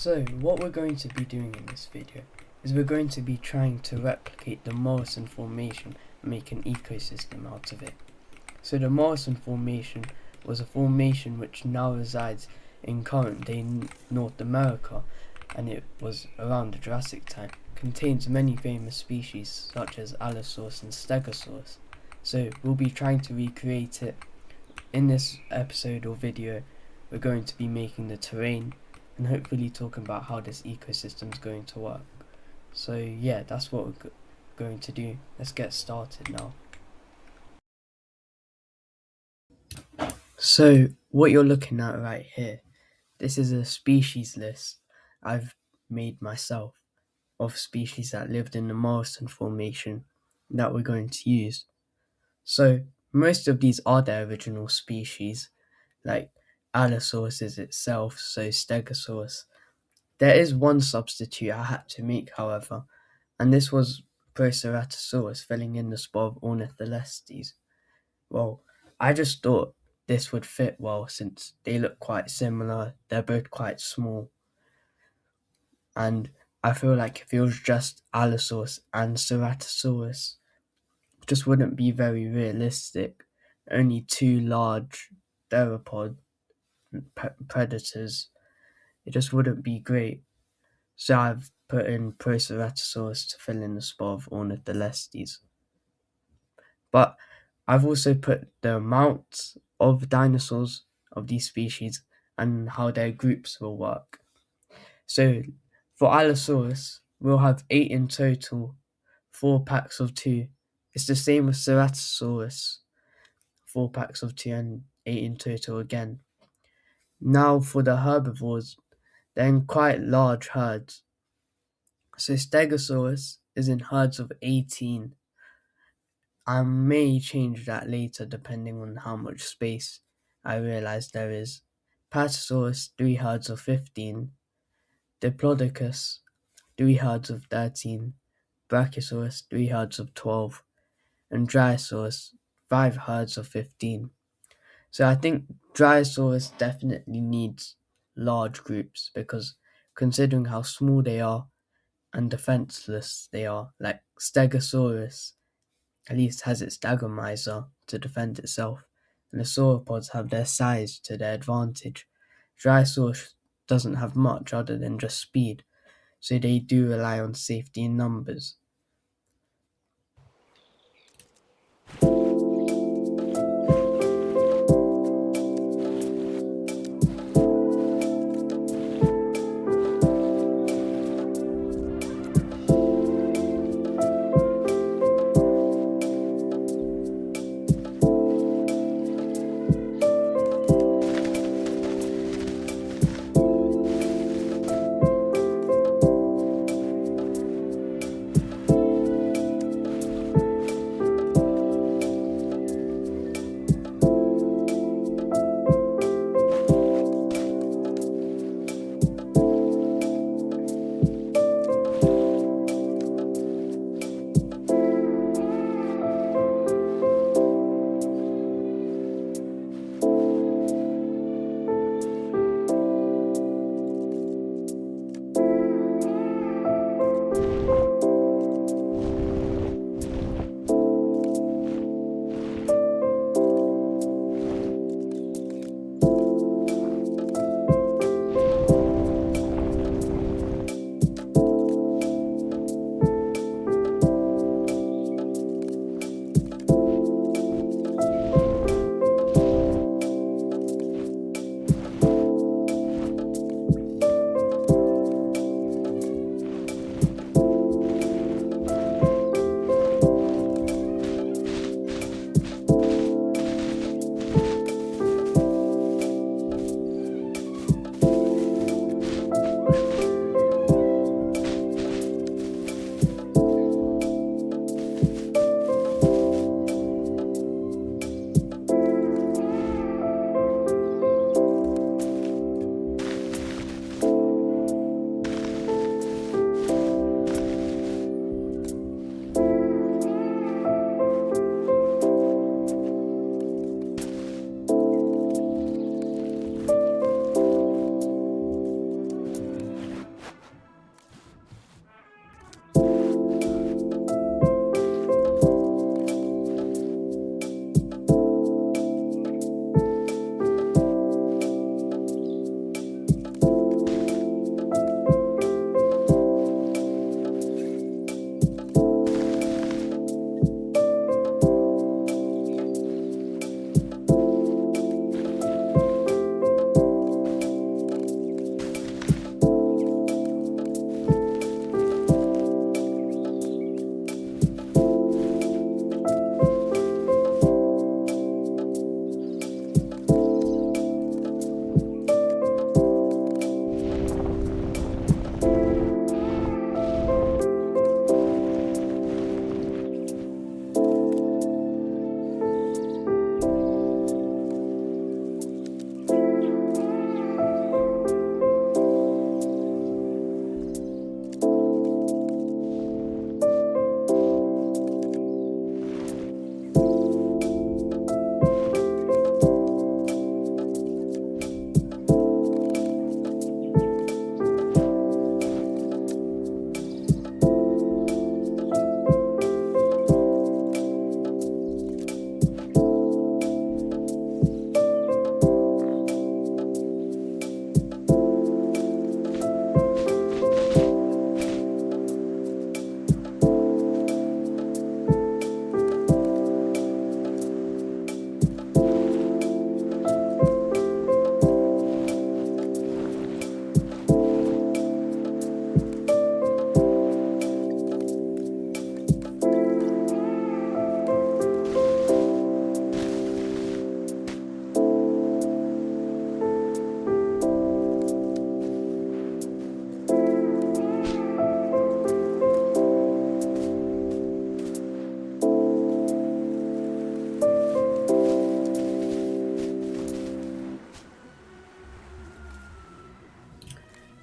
So what we're going to be doing in this video is we're going to be trying to replicate the Morrison Formation and make an ecosystem out of it. So the Morrison Formation was a formation which now resides in current day North America, and it was around the Jurassic time. Contains many famous species such as Allosaurus and Stegosaurus. So we'll be trying to recreate it. In this episode or video, we're going to be making the terrain and hopefully talking about how this ecosystem is going to work. So yeah, that's what we're going to do. Let's get started now. So what you're looking at right here, this is a species list I've made myself of species that lived in the Morrison Formation that we're going to use. So most of these are their original species, like Allosaurus is itself, so Stegosaurus. There is one substitute I had to make, however, and this was Proceratosaurus filling in the spot of Ornitholestes. Well, I just thought this would fit well since they look quite similar, they're both quite small, and I feel like if it was just Allosaurus and Ceratosaurus, it just wouldn't be very realistic. Only two large theropod predators, it just wouldn't be great. So I've put in Proceratosaurus to fill in the spot of Ornitholestes. But I've also put the amounts of dinosaurs of these species and how their groups will work. So for Allosaurus, we'll have 8 in total, 4 packs of 2. It's the same with Ceratosaurus, 4 packs of 2 and 8 in total again. Now for the herbivores, they're in quite large herds. So Stegosaurus is in herds of 18. I may change that later depending on how much space I realize there is. Patasaurus, 3 herds of 15. Diplodocus, 3 herds of 13. Brachiosaurus, 3 herds of 12. And Dryosaurus, 5 herds of 15. So I think Dryosaurus definitely needs large groups because considering how small they are and defenseless they are, like Stegosaurus at least has its Dagomizer to defend itself, and the sauropods have their size to their advantage. Dryosaurus doesn't have much other than just speed, so they do rely on safety in numbers.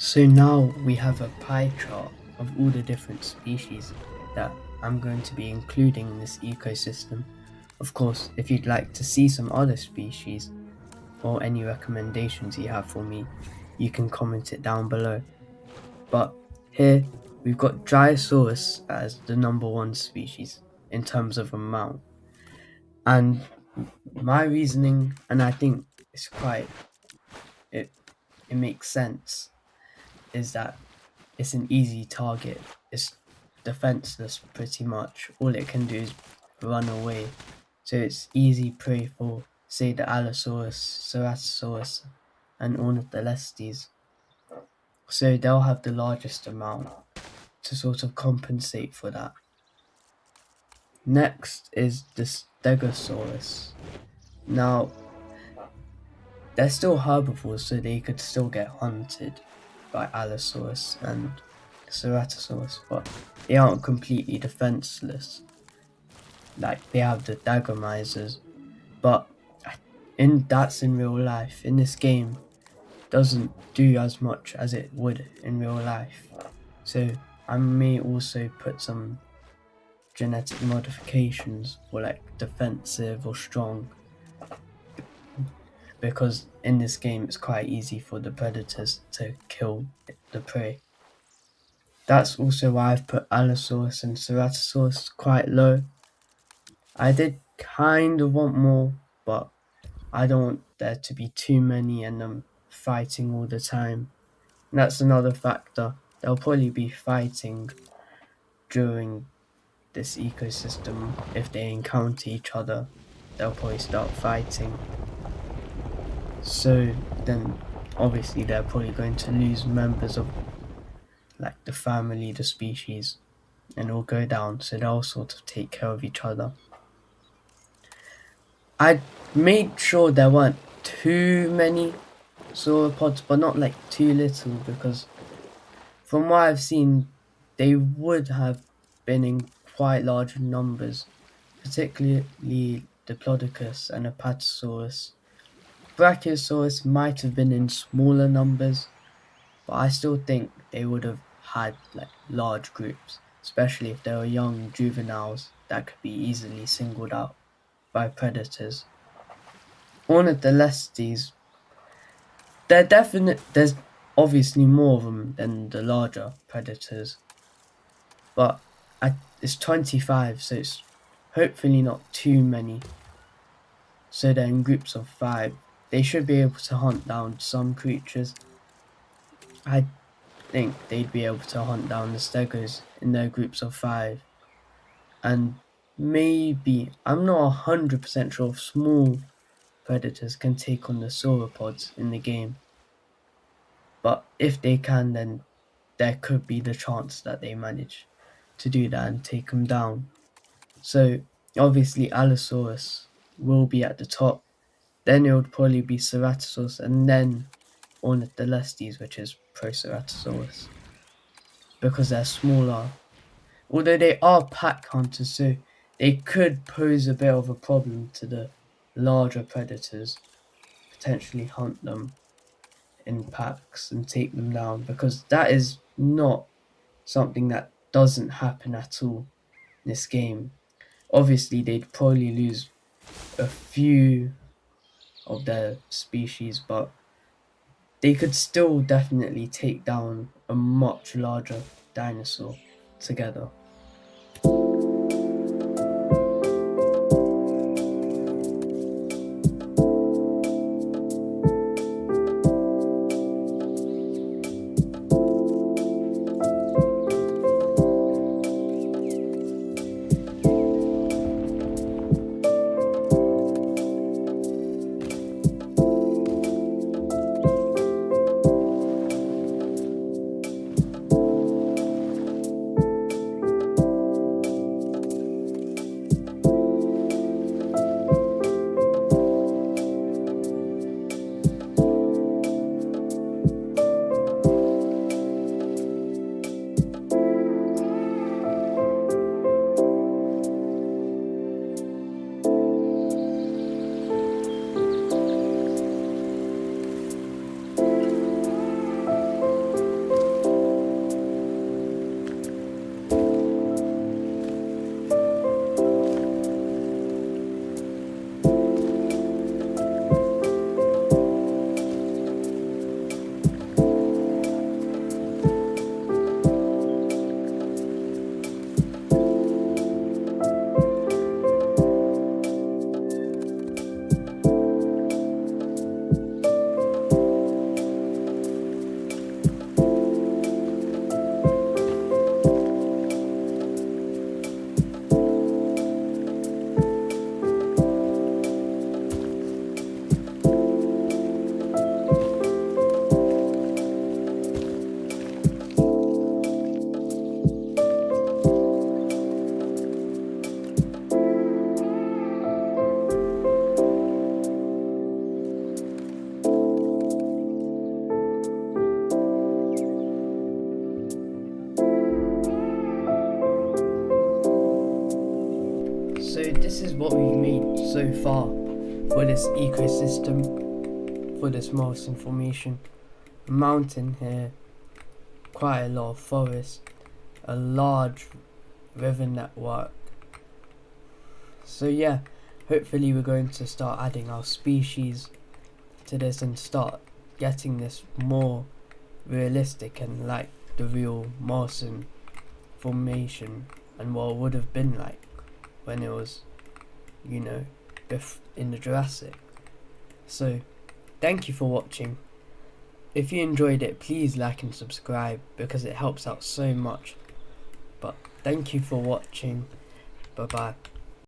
So now we have a pie chart of all the different species that I'm going to be including in this ecosystem. Of course, if you'd like to see some other species or any recommendations you have for me, you can comment it down below. But here we've got Dryosaurus as the number one species in terms of amount. And my reasoning, and I think it's it, it makes sense, is that it's an easy target. It's defenseless pretty much. All it can do is run away. So it's easy prey for, say, the Allosaurus, Ceratosaurus, and Ornitholestes. So they'll have the largest amount to sort of compensate for that. Next is the Stegosaurus. Now, they're still herbivores, so they could still get hunted by Allosaurus and Ceratosaurus, but they aren't completely defenseless. Like, they have the dagger misers, but that's in real life. In this game, doesn't do as much as it would in real life. So I may also put some genetic modifications for like defensive or strong, because in this game it's quite easy for the predators to kill the prey. That's also why I've put Allosaurus and Ceratosaurus quite low. I did kind of want more, but I don't want there to be too many and them fighting all the time. And that's another factor. They'll probably be fighting during this ecosystem. If they encounter each other, they'll probably start fighting. So then obviously they're probably going to lose members of like the family, the species, and it'll go down. So they'll sort of take care of each other. I made sure there weren't too many sauropods, but not like too little, because from what I've seen, they would have been in quite large numbers, particularly Diplodocus and Apatosaurus. Brachiosaurus might have been in smaller numbers, but I still think they would have had like large groups, especially if they were young juveniles that could be easily singled out by predators. Ornitholestes, there's obviously more of them than the larger predators, but it's 25, so it's hopefully not too many. So they're in groups of 5. They should be able to hunt down some creatures. I think they'd be able to hunt down the stegos in their groups of 5. And maybe, I'm not 100% sure if small predators can take on the sauropods in the game. But if they can, then there could be the chance that they manage to do that and take them down. So obviously Allosaurus will be at the top. Then it would probably be Ceratosaurus, and then Ornitholestes, which is Proceratosaurus, because they're smaller. Although they are pack hunters, so they could pose a bit of a problem to the larger predators, potentially hunt them in packs and take them down, because that is not something that doesn't happen at all in this game. Obviously, they'd probably lose a few of their species, but they could still definitely take down a much larger dinosaur together. this is what we've made so far for this ecosystem, for this Morrison Formation. A mountain here, quite a lot of forest, a large river network. So yeah, hopefully we're going to start adding our species to this and start getting this more realistic and like the real Morrison Formation and what it would have been like when it was, you know, in the Jurassic. So thank you for watching. If you enjoyed it, please like and subscribe because it helps out so much. But thank you for watching. Bye bye.